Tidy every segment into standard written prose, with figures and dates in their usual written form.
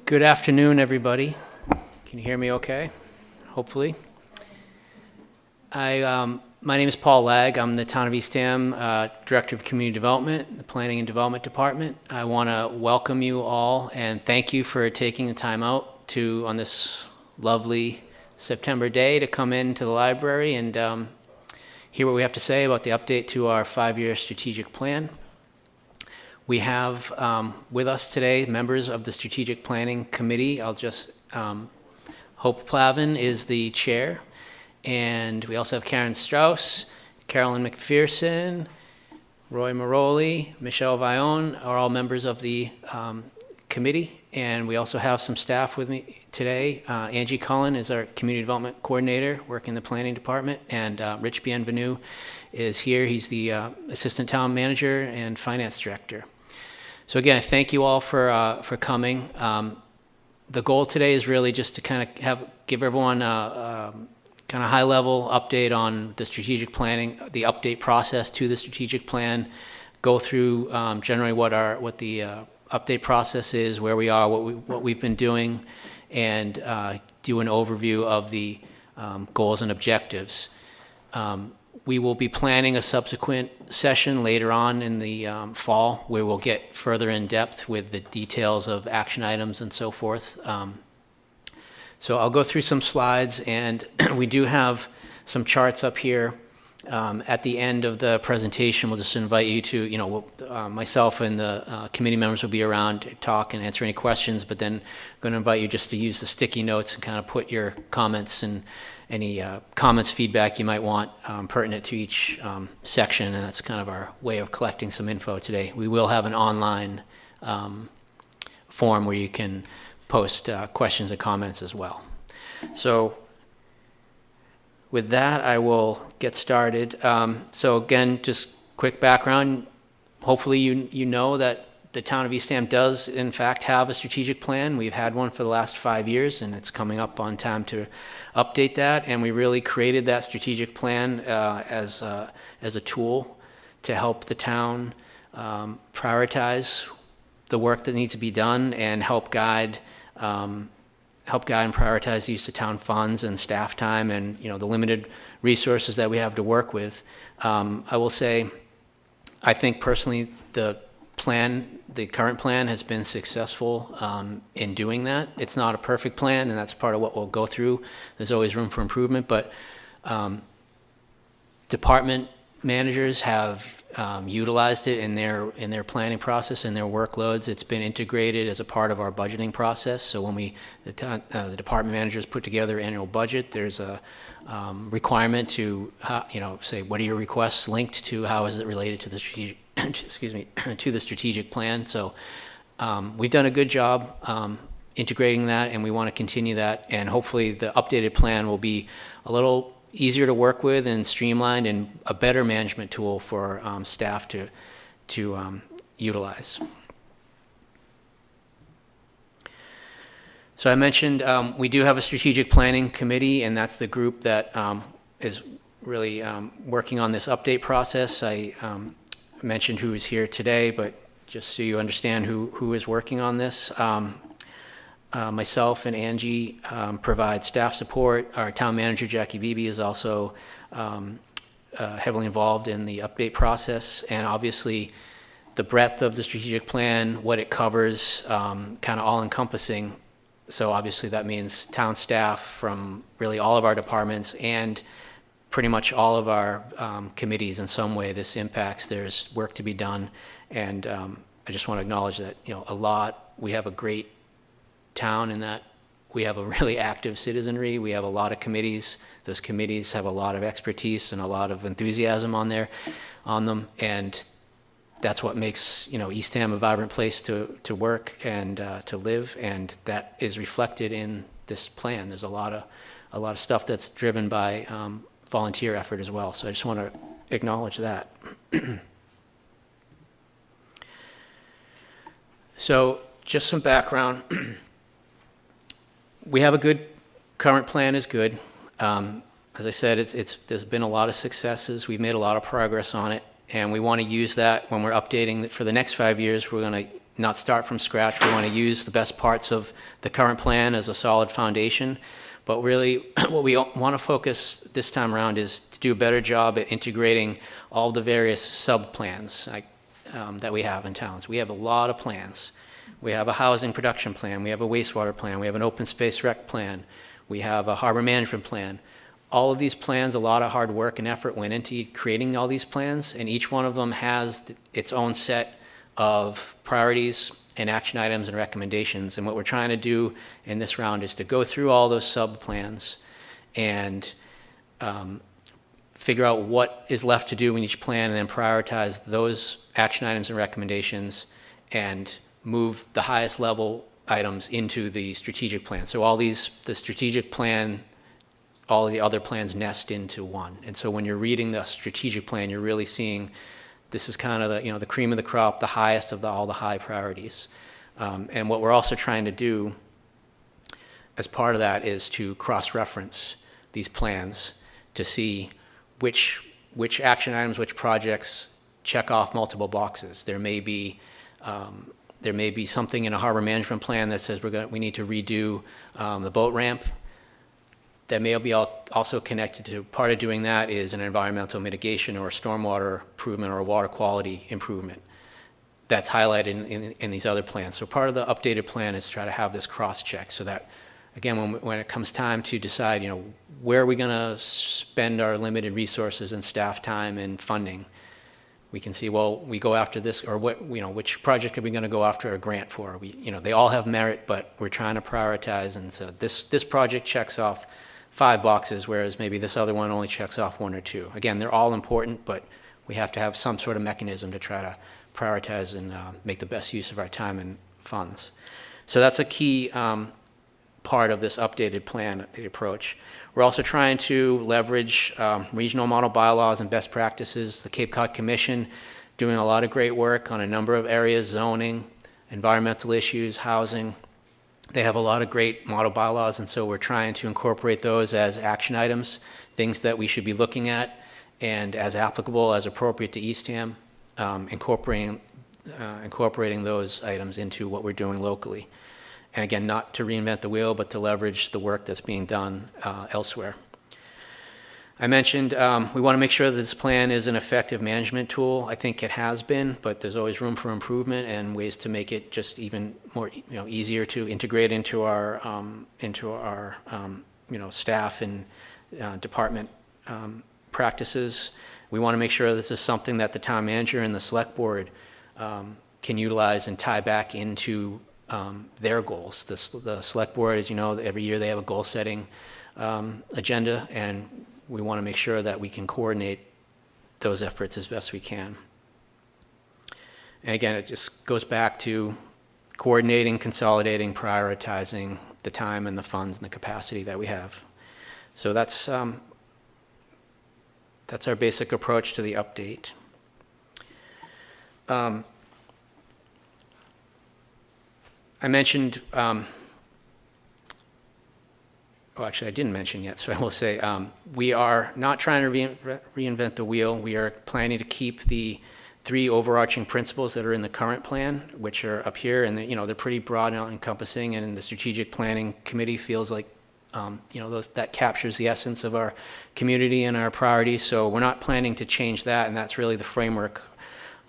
Good afternoon, everybody. Can you hear me okay? Hopefully. My name is Paul Legg. I'm the Town of Eastham Director of Community Development, the Planning and Development Department. I want to welcome you all and thank you for taking the time out on this lovely September day to come into the library and hear what we have to say about the update to our 5-year strategic plan. We have with us today members of the Strategic Planning Committee. Hope Plavin is the chair, and we also have Karen Strauss, Carolyn McPherson, Roy Maroli, Michelle Vion are all members of the committee, and we also have some staff with me today. Angie Cullen is our Community Development Coordinator working in the Planning Department, and Rich Bienvenu is here. He's the Assistant Town Manager and Finance Director. So again, thank you all for coming. The goal today is really just to kind of give everyone a kind of high-level update on the strategic planning, the update process to the strategic plan, go through generally what the update process is, where we are, what we've been doing, and do an overview of the goals and objectives. We will be planning a subsequent session later on in the fall where we'll get further in depth with the details of action items and so forth. So I'll go through some slides, and we do have some charts up here. At the end of the presentation, we'll just invite you to, myself and the committee members will be around to talk and answer any questions, but then I'm going to invite you just to use the sticky notes and kind of put your comments and any comments, feedback you might want pertinent to each section, and that's kind of our way of collecting some info today. We will have an online form where you can post questions and comments as well. So with that, I will get started. So again, just quick background. Hopefully you know that the town of Eastham does in fact have a strategic plan. We've had one for the last 5 years, and it's coming up on time to update that. And we really created that strategic plan as a tool to help the town prioritize the work that needs to be done and help guide and prioritize the use of town funds and staff time and the limited resources that we have to work with. I will say, I think personally the current plan has been successful in doing that. It's not a perfect plan, and that's part of what we'll go through. There's always room for improvement, but department managers have utilized it in their planning process and their workloads. It's been integrated as a part of our budgeting process. So when the department managers put together an annual budget, there's a requirement to say, what are your requests linked to? How is it related to the strategic to the strategic plan? So we've done a good job integrating that, and we want to continue that. And hopefully the updated plan will be a little easier to work with and streamlined and a better management tool for staff to utilize. So I mentioned we do have a strategic planning committee, and that's the group that is really working on this update process. I mentioned who is here today, but just so you understand who is working on this. Myself and Angie provide staff support. Our town manager, Jackie Beebe, is also heavily involved in the update process, and obviously the breadth of the strategic plan, what it covers, kind of all-encompassing. So obviously that means town staff from really all of our departments and pretty much all of our committees in some way this impacts. There's work to be done, and I just want to acknowledge that we have a great town in that we have a really active citizenry. We have a lot of committees. Those committees have a lot of expertise and a lot of enthusiasm on them, and that's what makes Eastham a vibrant place to work and to live, and that is reflected in this plan. There's a lot of stuff that's driven by volunteer effort as well. So I just want to acknowledge that. So just some background. We have a good current plan is good. As I said, there's been a lot of successes. We've made a lot of progress on it, and we want to use that when we're updating for the next 5 years. We're going to not start from scratch. We want to use the best parts of the current plan as a solid foundation. But really, what we want to focus this time around is to do a better job at integrating all the various sub-plans that we have in towns. We have a lot of plans. We have a housing production plan. We have a wastewater plan. We have an open space rec plan. We have a harbor management plan. All of these plans, a lot of hard work and effort went into creating all these plans, and each one of them has its own set of priorities and action items and recommendations. And what we're trying to do in this round is to go through all those sub-plans and figure out what is left to do in each plan, and then prioritize those action items and recommendations and move the highest level items into the strategic plan. So the strategic plan, all the other plans nest into one. And so when you're reading the strategic plan, you're really seeing this is kind of the cream of the crop, the highest of all the high priorities. And what we're also trying to do as part of that is to cross-reference these plans to see which action items, which projects check off multiple boxes. There may be something in a harbor management plan that says we need to redo the boat ramp. That may be also connected to part of doing that is an environmental mitigation or a stormwater improvement or a water quality improvement that's highlighted in these other plans. So part of the updated plan is to try to have this cross-check so that, again, when it comes time to decide, where are we going to spend our limited resources and staff time and funding, we can see, well, we go after this, or which project are we going to go after a grant for? They all have merit, but we're trying to prioritize, and so this project checks off 5 boxes, whereas maybe this other one only checks off 1 or 2. Again, they're all important, but we have to have some sort of mechanism to try to prioritize and make the best use of our time and funds. So that's a key part of this updated plan, the approach. We're also trying to leverage regional model bylaws and best practices. The Cape Cod Commission doing a lot of great work on a number of areas: zoning, environmental issues, housing. They have a lot of great model bylaws, and so we're trying to incorporate those as action items, things that we should be looking at, and as applicable, as appropriate to Eastham, incorporating those items into what we're doing locally. And again, not to reinvent the wheel, but to leverage the work that's being done elsewhere. I mentioned we want to make sure that this plan is an effective management tool. I think it has been, but there's always room for improvement and ways to make it just even more, easier to integrate into our staff and department practices. We want to make sure this is something that the town manager and the select board can utilize and tie back into their goals. The select board, as you know, every year they have a goal-setting agenda, and we want to make sure that we can coordinate those efforts as best we can. And again, it just goes back to coordinating, consolidating, prioritizing the time and the funds and the capacity that we have. So that's our basic approach to the update. I mentioned, actually I didn't mention yet, so I will say, we are not trying to reinvent the wheel. We are planning to keep the 3 overarching principles that are in the current plan, which are up here, and they're pretty broad and encompassing, and the strategic planning committee feels like that captures the essence of our community and our priorities. So we're not planning to change that, and that's really the framework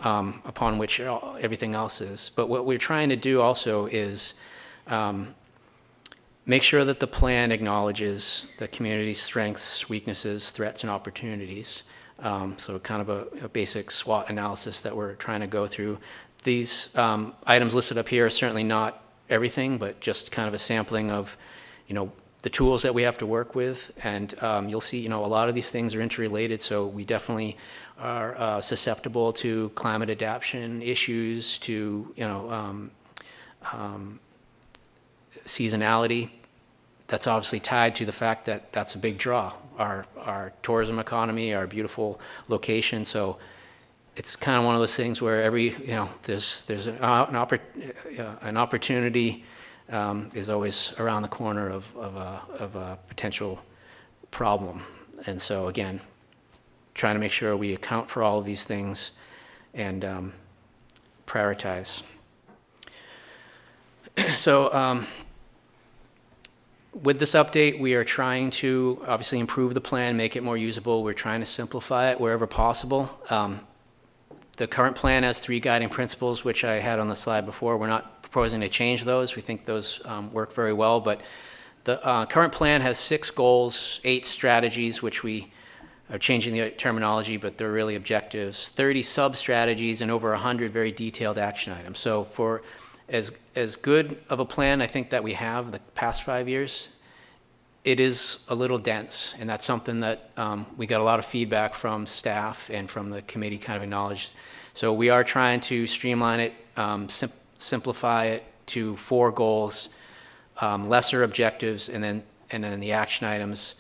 upon which everything else is. But what we're trying to do also is make sure that the plan acknowledges the community's strengths, weaknesses, threats, and opportunities. So kind of a basic SWOT analysis that we're trying to go through. These items listed up here are certainly not everything, but just kind of a sampling of, the tools that we have to work with. And you'll see, a lot of these things are interrelated, so we definitely are susceptible to climate adaptation issues, to, seasonality. That's obviously tied to the fact that that's a big draw, our tourism economy, our beautiful location. So it's kind of one of those things where there's an opportunity is always around the corner of a potential problem. And so again, trying to make sure we account for all of these things and prioritize. So with this update, we are trying to obviously improve the plan, make it more usable. We're trying to simplify it wherever possible. The current plan has 3 guiding principles, which I had on the slide before. We're not proposing to change those. We think those work very well, but the current plan has 6 goals, 8 strategies, which we are changing the terminology, but they're really objectives, 30 sub-strategies, and over 100 very detailed action items. So for as good of a plan I think that we have the past 5 years, it is a little dense, and that's something that we got a lot of feedback from staff and from the committee kind of acknowledged. So we are trying to streamline it, simplify it to 4 goals, lesser objectives, and then the action items.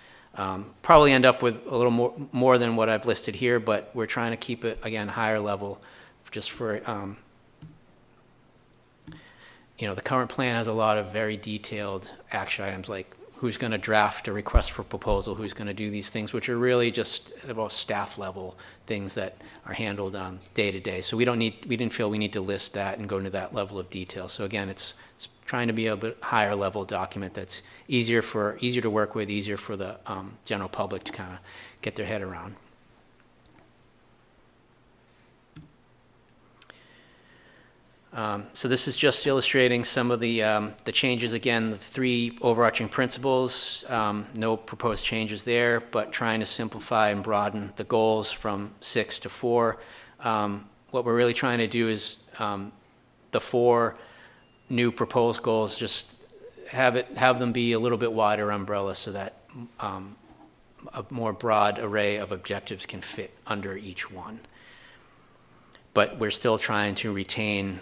Probably end up with a little more than what I've listed here, but we're trying to keep it, again, higher level just for, the current plan has a lot of very detailed action items, like who's going to draft a request for proposal, who's going to do these things, which are really just about staff level things that are handled day to day. So we didn't feel we need to list that and go into that level of detail. So again, it's trying to be a bit higher level document that's easier to work with, easier for the general public to kind of get their head around. So this is just illustrating some of the changes. Again, the 3 overarching principles, no proposed changes there, but trying to simplify and broaden the goals from 6 to 4. What we're really trying to do is the 4 new proposed goals, just have them be a little bit wider umbrella so that a more broad array of objectives can fit under each one. But we're still trying to retain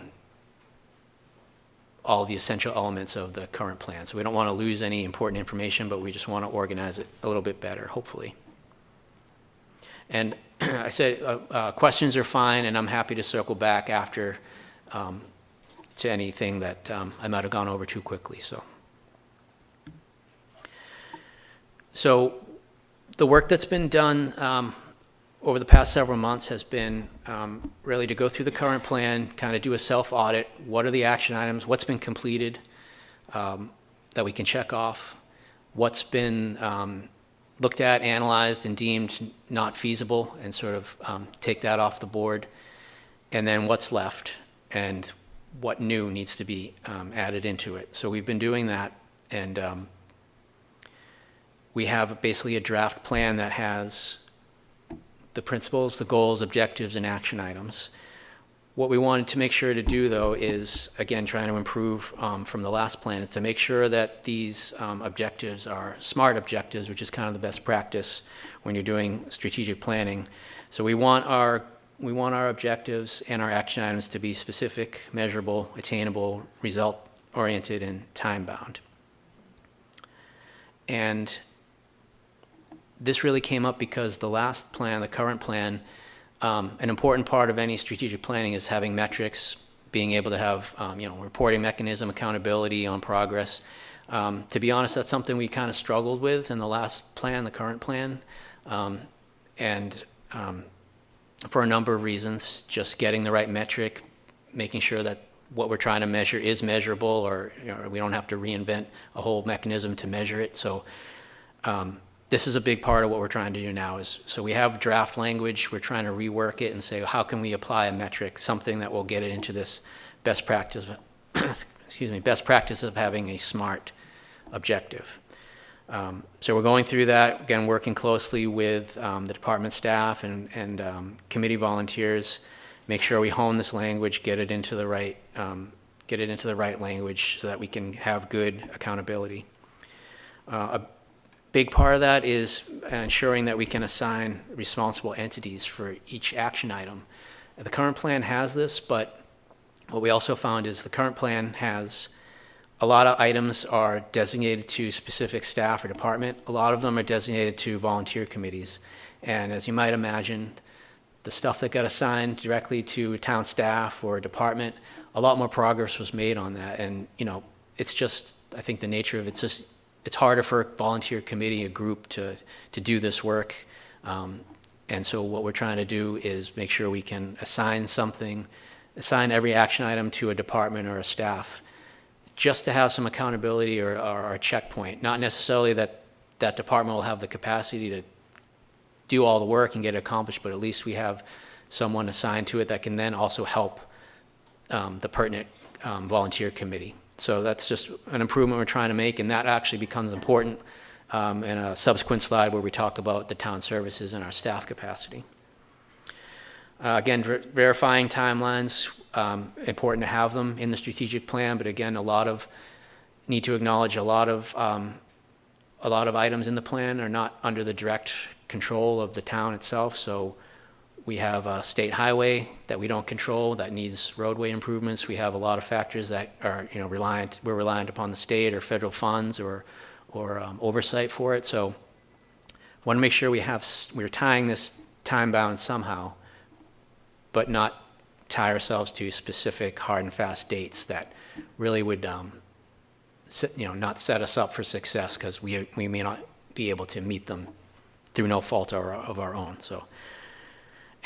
all the essential elements of the current plan. So we don't want to lose any important information, but we just want to organize it a little bit better, hopefully. And I said questions are fine, and I'm happy to circle back after to anything that I might have gone over too quickly. So the work that's been done over the past several months has been really to go through the current plan, kind of do a self-audit. What are the action items? What's been completed that we can check off? What's been looked at, analyzed, and deemed not feasible, and sort of take that off the board? And then what's left, and what new needs to be added into it? So we've been doing that, and we have basically a draft plan that has the principles, the goals, objectives, and action items. What we wanted to make sure to do, though, is, again, trying to improve from the last plan, is to make sure that these objectives are SMART objectives, which is kind of the best practice when you're doing strategic planning. So we want our objectives and our action items to be specific, measurable, attainable, result-oriented, and time-bound. And this really came up because the last plan, the current plan, an important part of any strategic planning is having metrics, being able to have reporting mechanism, accountability on progress. To be honest, that's something we kind of struggled with in the last plan, the current plan, and for a number of reasons, just getting the right metric, making sure that what we're trying to measure is measurable, or we don't have to reinvent a whole mechanism to measure it. So this is a big part of what we're trying to do now. So we have draft language. We're trying to rework it and say, how can we apply a metric, something that will get it into this best practice, best practice of having a SMART objective. So we're going through that, again, working closely with the department staff and committee volunteers, make sure we hone this language, get it into the right language so that we can have good accountability. A big part of that is ensuring that we can assign responsible entities for each action item. The current plan has this, but what we also found is the current plan has a lot of items are designated to specific staff or department. A lot of them are designated to volunteer committees. And as you might imagine, the stuff that got assigned directly to town staff or a department, a lot more progress was made on that. And, it's just, I think the nature of it's harder for a volunteer committee, a group to do this work. And so what we're trying to do is make sure we can assign every action item to a department or a staff just to have some accountability or a checkpoint. Not necessarily that that department will have the capacity to do all the work and get it accomplished, but at least we have someone assigned to it that can then also help the pertinent volunteer committee. So that's just an improvement we're trying to make, and that actually becomes important in a subsequent slide where we talk about the town services and our staff capacity. Again, verifying timelines, important to have them in the strategic plan, but again, need to acknowledge a lot of items in the plan are not under the direct control of the town itself. So we have a state highway that we don't control that needs roadway improvements. We have a lot of factors that are, we're reliant upon the state or federal funds or oversight for it. So want to make sure we're tying this time bound somehow, but not tie ourselves to specific hard and fast dates that really would, not set us up for success, because we may not be able to meet them through no fault of our own. So.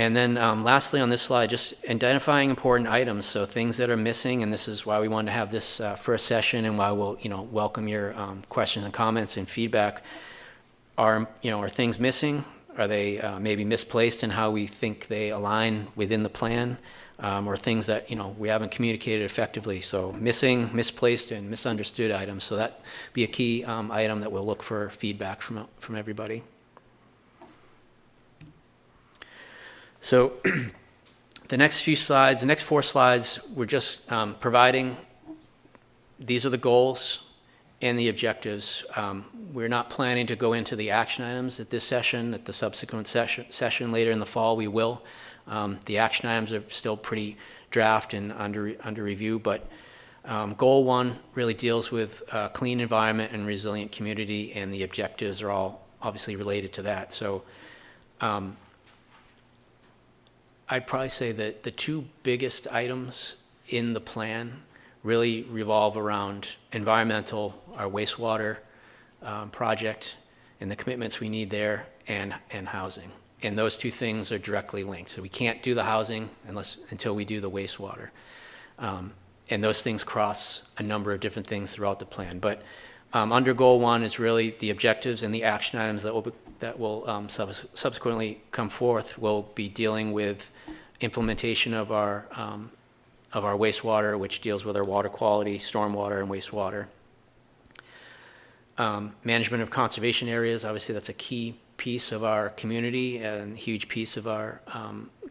And then lastly on this slide, just identifying important items, so things that are missing, and this is why we wanted to have this first session and why we'll welcome your questions and comments and feedback. Are things missing? Are they maybe misplaced in how we think they align within the plan, or things that we haven't communicated effectively? So missing, misplaced, and misunderstood items. So that be a key item that we'll look for feedback from everybody. So the next 4 slides, we're just providing, these are the goals and the objectives. We're not planning to go into the action items at this session. At the subsequent session later in the fall, we will. The action items are still pretty draft and under review, but goal 1 really deals with a clean environment and resilient community, and the objectives are all obviously related to that. So I'd probably say that the 2 biggest items in the plan really revolve around environmental, our wastewater project, and the commitments we need there, and housing. And those 2 things are directly linked. So we can't do the housing until we do the wastewater. And those things cross a number of different things throughout the plan. But under goal 1 is really the objectives, and the action items that will subsequently come forth will be dealing with implementation of our wastewater, which deals with our water quality, stormwater, and wastewater. Management of conservation areas, obviously that's a key piece of our community and a huge piece of our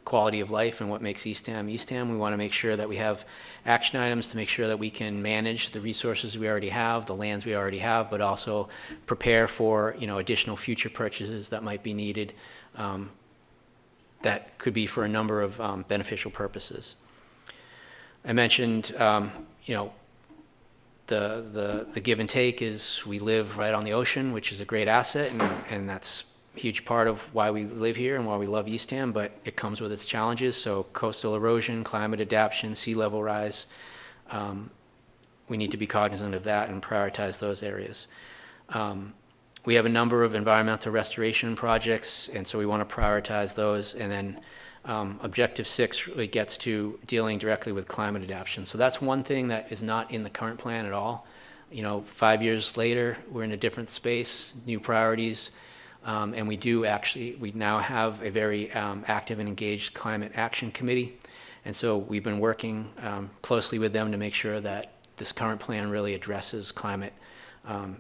quality of life and what makes Eastham Eastham. We want to make sure that we have action items to make sure that we can manage the resources we already have, the lands we already have, but also prepare for additional future purchases that might be needed, that could be for a number of beneficial purposes. I mentioned the give and take is we live right on the ocean, which is a great asset, and that's a huge part of why we live here and why we love Eastham, but it comes with its challenges. So coastal erosion, climate adaptation, sea level rise, we need to be cognizant of that and prioritize those areas. We have a number of environmental restoration projects, and so we want to prioritize those. And then Objective 6 really gets to dealing directly with climate adaptation. So that's one thing that is not in the current plan at all. 5 years later, we're in a different space, new priorities, and we now have a very active and engaged climate action committee. And so we've been working closely with them to make sure that this current plan really addresses climate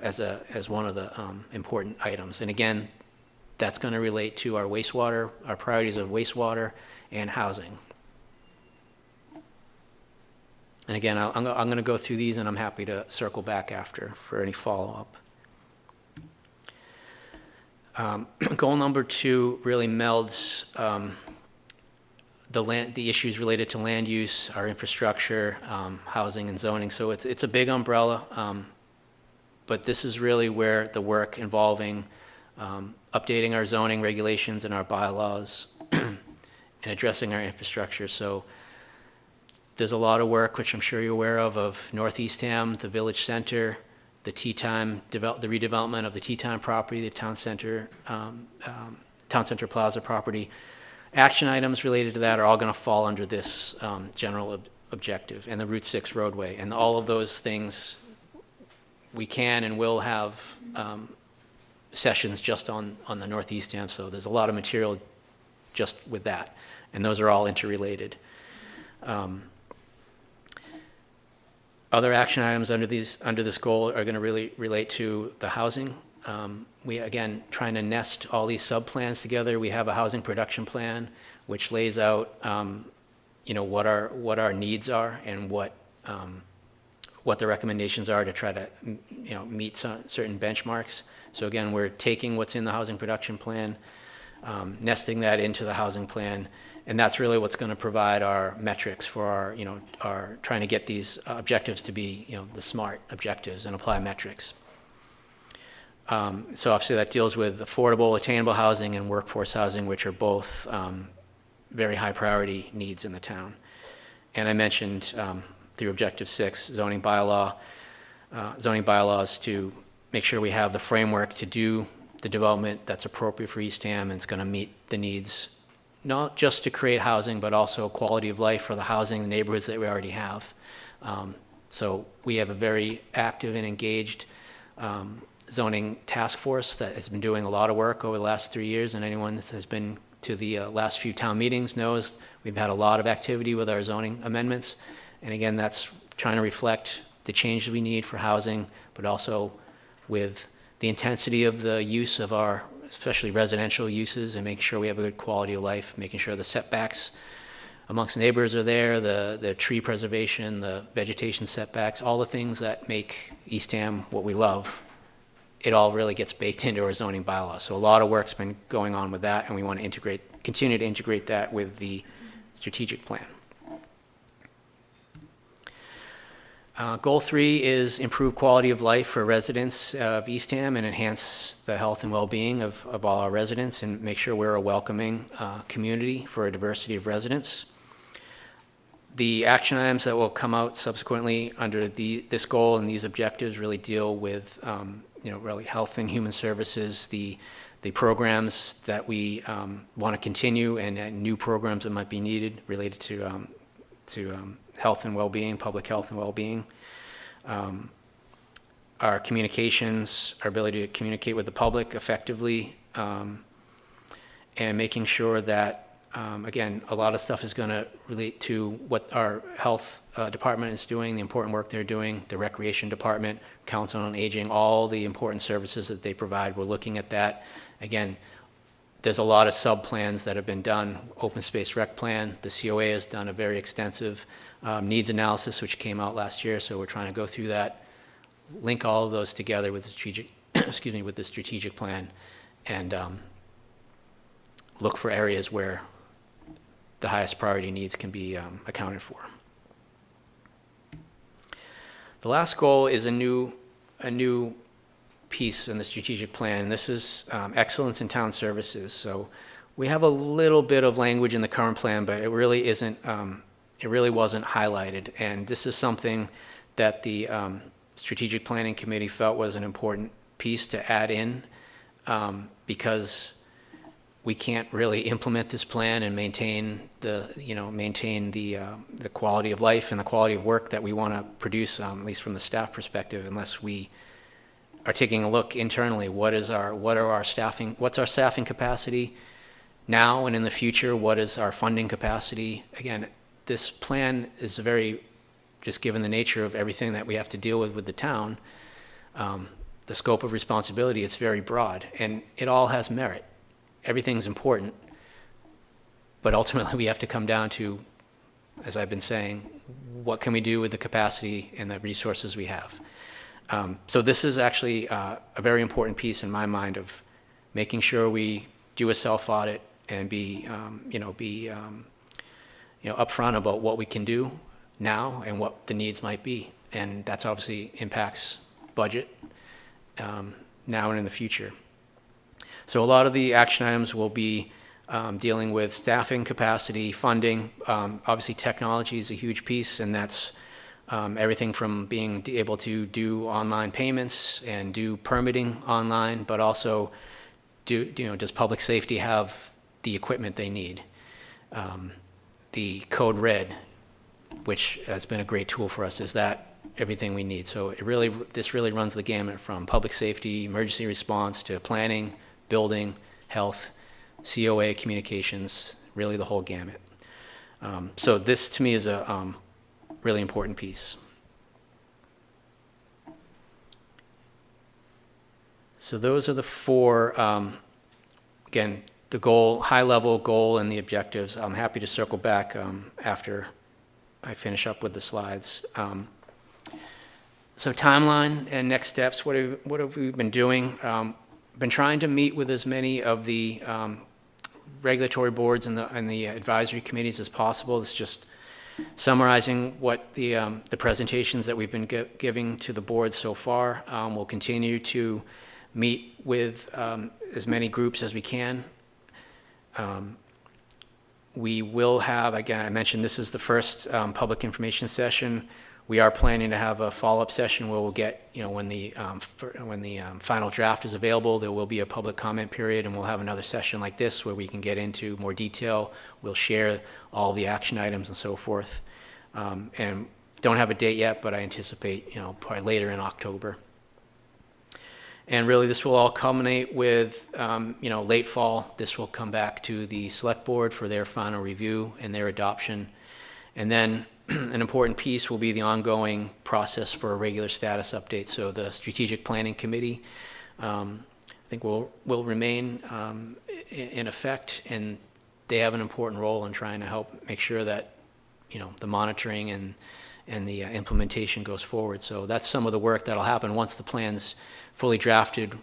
as one of the important items. And again, that's going to relate to our wastewater, our priorities of wastewater and housing. And again, I'm going to go through these, and I'm happy to circle back after for any follow-up. Goal number 2 really melds the issues related to land use, our infrastructure, housing, and zoning. So it's a big umbrella, but this is really where the work involving updating our zoning regulations and our bylaws and addressing our infrastructure. So there's a lot of work, which I'm sure you're aware of North Eastham, the village center, the the redevelopment of the Tea Time property, the town center Plaza property. Action items related to that are all going to fall under this general objective and the Route 6 roadway. And all of those things, we can and will have sessions just on the Northeast Dam. So there's a lot of material just with that. And those are all interrelated. Other action items under this goal are going to really relate to the housing. We, again, trying to nest all these sub-plans together. We have a housing production plan, which lays out, what our needs are and what the recommendations are to try to, meet certain benchmarks. So again, we're taking what's in the housing production plan, nesting that into the housing plan, and that's really what's going to provide our metrics for our trying to get these objectives to be, the SMART objectives and apply metrics. So obviously that deals with affordable, attainable housing and workforce housing, which are both very high priority needs in the town. And I mentioned through Objective 6, zoning bylaws to make sure we have the framework to do the development that's appropriate for Eastham and it's going to meet the needs, not just to create housing, but also quality of life for the housing, the neighborhoods that we already have. So we have a very active and engaged zoning task force that has been doing a lot of work over the last 3 years, and anyone that has been to the last few town meetings knows we've had a lot of activity with our zoning amendments. And again, that's trying to reflect the change we need for housing, but also with the intensity of the use of our, especially residential uses, and making sure we have a good quality of life, making sure the setbacks amongst neighbors are there, the tree preservation, the vegetation setbacks, all the things that make Eastham what we love. It all really gets baked into our zoning bylaws. So a lot of work's been going on with that, and we want to continue to integrate that with the strategic plan. Goal 3 is improve quality of life for residents of Eastham and enhance the health and well-being of all our residents and make sure we're a welcoming community for a diversity of residents. The action items that will come out subsequently under this goal and these objectives really deal with really health and human services, the programs that we want to continue and new programs that might be needed related to health and well-being, public health and well-being. Our communications, our ability to communicate with the public effectively, and making sure that, again, a lot of stuff is going to relate to what our health department is doing, the important work they're doing, the recreation department, council on aging, all the important services that they provide. We're looking at that. Again, there's a lot of sub-plans that have been done. Open Space Rec Plan, the COA has done a very extensive needs analysis, which came out last year, so we're trying to go through that, link all of those together with the strategic, with the strategic plan, and look for areas where the highest priority needs can be accounted for. The last goal is a new piece in the strategic plan, and this is excellence in town services. So we have a little bit of language in the current plan, but it really isn't. It really wasn't highlighted, and this is something that the strategic planning committee felt was an important piece to add in, because we can't really implement this plan and maintain the quality of life and the quality of work that we want to produce, at least from the staff perspective, unless we are taking a look internally. What's our staffing capacity now and in the future? What is our funding capacity? Again, this plan is just given the nature of everything that we have to deal with the town, the scope of responsibility, it's very broad, and it all has merit. Everything's important, but ultimately we have to come down to, as I've been saying, what can we do with the capacity and the resources we have? So this is actually a very important piece in my mind of making sure we do a self-audit and be upfront about what we can do now and what the needs might be, and that's obviously impacts budget now and in the future. So a lot of the action items will be dealing with staffing capacity, funding. Obviously technology is a huge piece, and that's everything from being able to do online payments and do permitting online, but also does public safety have the equipment they need? The code red, which has been a great tool for us, is that everything we need. So this really runs the gamut from public safety, emergency response, to planning, building, health, COA, communications, really the whole gamut. So this to me is a really important piece. So those are the four, again, the goal, high-level goal and the objectives. I'm happy to circle back after I finish up with the slides. So timeline and next steps, what have we been doing? Been trying to meet with as many of the regulatory boards and the advisory committees as possible. It's just summarizing what the presentations that we've been giving to the board so far. We'll continue to meet with as many groups as we can. We will have, again, I mentioned this is the first public information session. We are planning to have a follow-up session where we'll get, when the final draft is available, there will be a public comment period, and we'll have another session like this where we can get into more detail. We'll share all the action items and so forth. And don't have a date yet, but I anticipate, probably later in October. And really, this will all culminate with, late fall. This will come back to the select board for their final review and their adoption. And then an important piece will be the ongoing process for a regular status update. So the strategic planning committee, I think will remain in effect, and they have an important role in trying to help make sure that, the monitoring and the implementation goes forward. So that's some of the work that'll happen once the plan's fully drafted.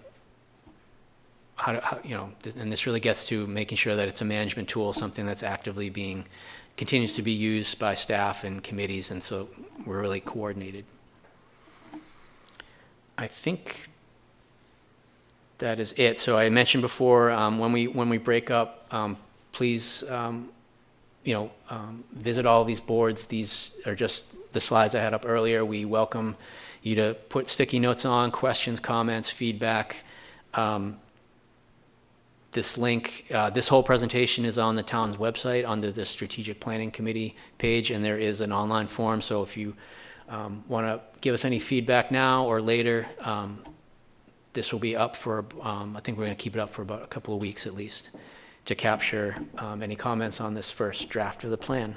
And this really gets to making sure that it's a management tool, something that's actively continues to be used by staff and committees, and so we're really coordinated. I think that is it. So I mentioned before, when we break up, please, visit all of these boards. These are just the slides I had up earlier. We welcome you to put sticky notes on, questions, comments, feedback. This link, this whole presentation is on the town's website under the Strategic Planning Committee page, and there is an online form. So if you want to give us any feedback now or later, this will be up for, I think we're going to keep it up for about a couple of weeks at least to capture any comments on this first draft of the plan.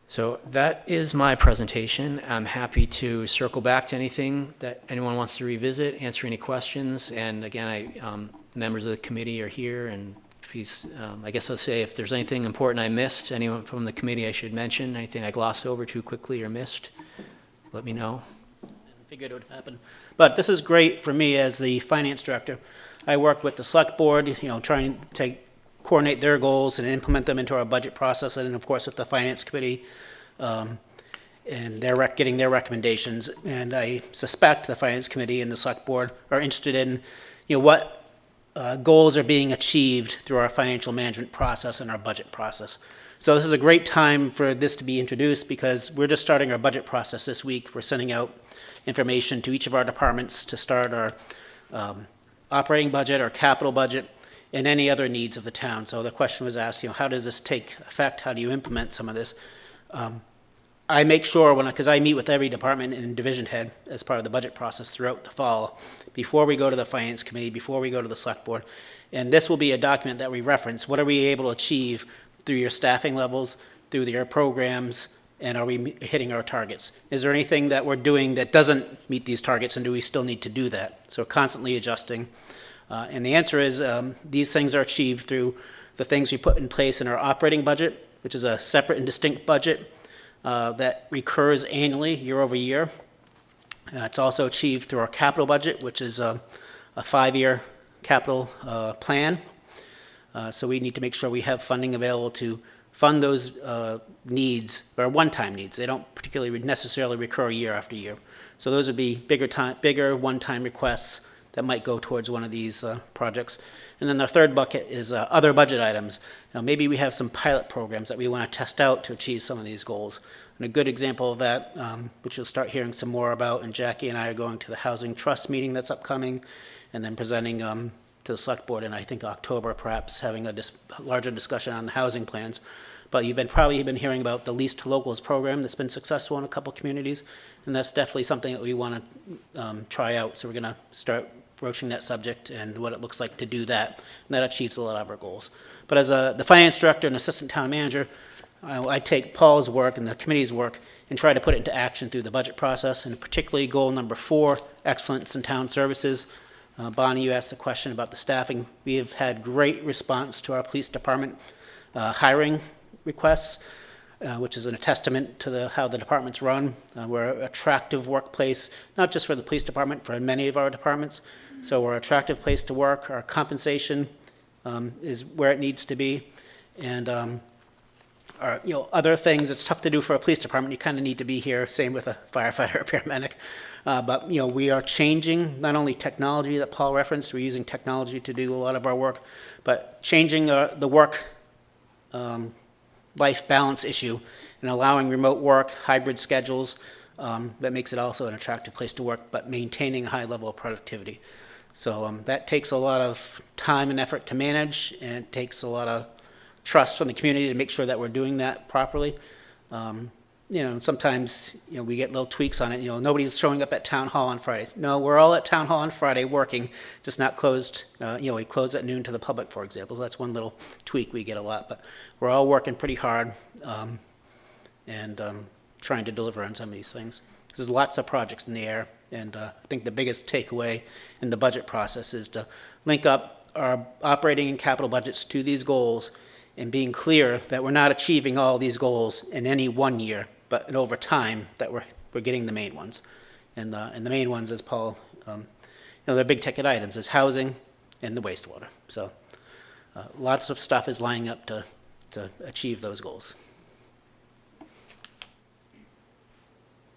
So that is my presentation. I'm happy to circle back to anything that anyone wants to revisit, answer any questions. And again, members of the committee are here, and please, I guess I'll say if there's anything important I missed, anyone from the committee I should mention, anything I glossed over too quickly or missed, let me know. I figured it would happen. But this is great for me as the finance director. I work with the select board, trying to coordinate their goals and implement them into our budget process, and of course with the finance committee, and they're getting their recommendations. And I suspect the finance committee and the select board are interested in, what goals are being achieved through our financial management process and our budget process. So this is a great time for this to be introduced because we're just starting our budget process this week. We're sending out information to each of our departments to start our operating budget, our capital budget, and any other needs of the town. So the question was asked, how does this take effect? How do you implement some of this? I make sure because I meet with every department and division head as part of the budget process throughout the fall, before we go to the finance committee, before we go to the select board. And this will be a document that we reference. What are we able to achieve through your staffing levels, through your programs, and are we hitting our targets? Is there anything that we're doing that doesn't meet these targets, and do we still need to do that? So constantly adjusting. And the answer is these things are achieved through the things we put in place in our operating budget, which is a separate and distinct budget that recurs annually, year over year. It's also achieved through our capital budget, which is a 5-year capital plan. So we need to make sure we have funding available to fund those needs, or one-time needs. They don't particularly necessarily recur year after year. So those would be bigger one-time requests that might go towards one of these projects. And then the third bucket is other budget items. Maybe we have some pilot programs that we want to test out to achieve some of these goals. And a good example of that, which you'll start hearing some more about, and Jackie and I are going to the Housing Trust meeting that's upcoming, and then presenting to the select board in, I think, October, perhaps having a larger discussion on the housing plans. But you've probably been hearing about the Lease to Locals program that's been successful in a couple communities, and that's definitely something that we want to try out. So we're going to start broaching that subject and what it looks like to do that, and that achieves a lot of our goals. But as the finance director and assistant town manager, I take Paul's work and the committee's work and try to put it into action through the budget process, and particularly goal number 4, excellence in town services. Bonnie, you asked the question about the staffing. We have had great response to our police department hiring requests, which is a testament to how the department's run. We're an attractive workplace, not just for the police department, for many of our departments. So we're an attractive place to work. Our compensation is where it needs to be. And our, other things, it's tough to do for a police department. You kind of need to be here, same with a firefighter or paramedic. But we are changing not only technology that Paul referenced, we're using technology to do a lot of our work, but changing the work life balance issue and allowing remote work, hybrid schedules, that makes it also an attractive place to work, but maintaining a high level of productivity. So that takes a lot of time and effort to manage, and it takes a lot of trust from the community to make sure that we're doing that properly. Sometimes, we get little tweaks on it. Nobody's showing up at town hall on Friday. No, we're all at town hall on Friday working, just not closed. We close at noon to the public, for example. So that's one little tweak we get a lot. But we're all working pretty hard and trying to deliver on some of these things. There's lots of projects in the air, and I think the biggest takeaway in the budget process is to link up our operating and capital budgets to these goals, and being clear that we're not achieving all these goals in any one year, but over time that we're getting the main ones. And the main ones, as Paul, they're big ticket items, is housing and the wastewater. So lots of stuff is lining up to achieve those goals.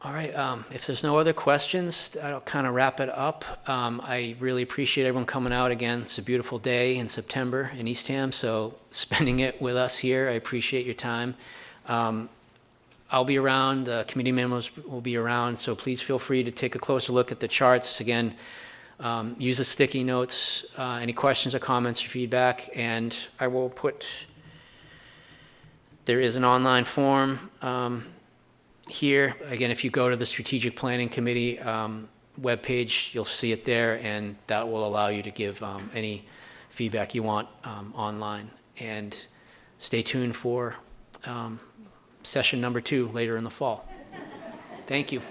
All right, if there's no other questions, that'll kind of wrap it up. I really appreciate everyone coming out again. It's a beautiful day in September in Eastham, so spending it with us here, I appreciate your time. I'll be around, the committee members will be around, so please feel free to take a closer look at the charts. Again, use the sticky notes, any questions or comments or feedback, and I will there is an online form here. Again, if you go to the Strategic Planning Committee webpage, you'll see it there, and that will allow you to give any feedback you want online. And stay tuned for session number 2 later in the fall. Thank you.